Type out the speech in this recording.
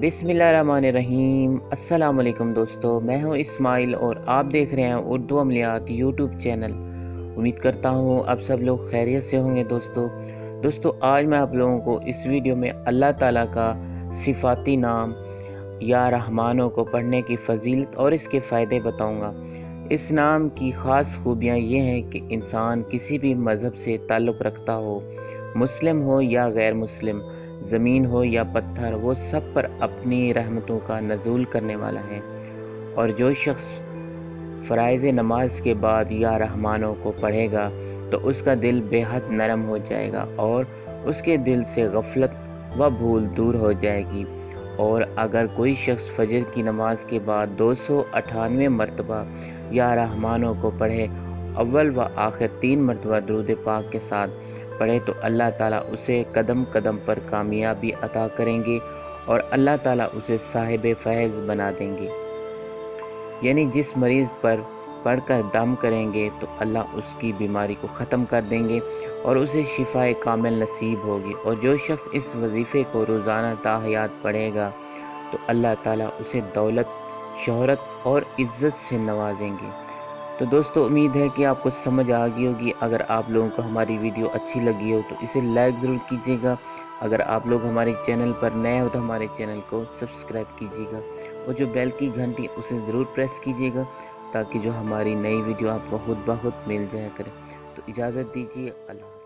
बिस्मिल्लाहिर्रहमानिर्रहीम। अस्सलाम वालेकुम दोस्तों, मैं हूं इस्माइल और आप देख रहे हैं उर्दू अमलियात यूट्यूब चैनल। उम्मीद करता हूं आप सब लोग खैरियत से होंगे। दोस्तों आज मैं आप लोगों को इस वीडियो में अल्लाह ताला का सिफाती नाम या रहमानों को पढ़ने की फजीलत और इसके फ़ायदे बताऊंगा। इस नाम की ख़ास खूबियाँ ये हैं कि इंसान किसी भी मज़हब से ताल्लुक़ रखता हो, मुस्लिम हो या गैर मुस्लिम, ज़मीन हो या पत्थर, वो सब पर अपनी रहमतों का नज़ूल करने वाला है। और जो शख्स फ़राइज़ नमाज के बाद या रहमानों को पढ़ेगा तो उसका दिल बेहद नरम हो जाएगा और उसके दिल से गफलत व भूल दूर हो जाएगी। और अगर कोई शख्स फजर की नमाज के बाद 298 मरतबा या रहमानों को पढ़े, अव्वल व आखिर 3 मरतबा दुरूद पाक के साथ पढ़े, तो अल्लाह ताला उसे कदम कदम पर कामयाबी अता करेंगे और अल्लाह ताला उसे साहिब फैज़ बना देंगे। यानी जिस मरीज़ पर पढ़कर दम करेंगे तो अल्लाह उसकी बीमारी को ख़त्म कर देंगे और उसे शिफाए कामिल नसीब होगी। और जो शख्स इस वजीफ़े को रोज़ाना ताहयात पढ़ेगा तो अल्लाह ताला उसे दौलत, शोहरत और इज़्ज़त से नवाजेंगे। तो दोस्तों उम्मीद है कि आपको समझ आ गई होगी। अगर आप लोगों को हमारी वीडियो अच्छी लगी हो तो इसे लाइक ज़रूर कीजिएगा। अगर आप लोग हमारे चैनल पर नए हो तो हमारे चैनल को सब्सक्राइब कीजिएगा और जो बेल की घंटी उसे ज़रूर प्रेस कीजिएगा ताकि जो हमारी नई वीडियो आपको खुद ब खुद मिल जाया करे। तो इजाज़त दीजिए, अल्लाह।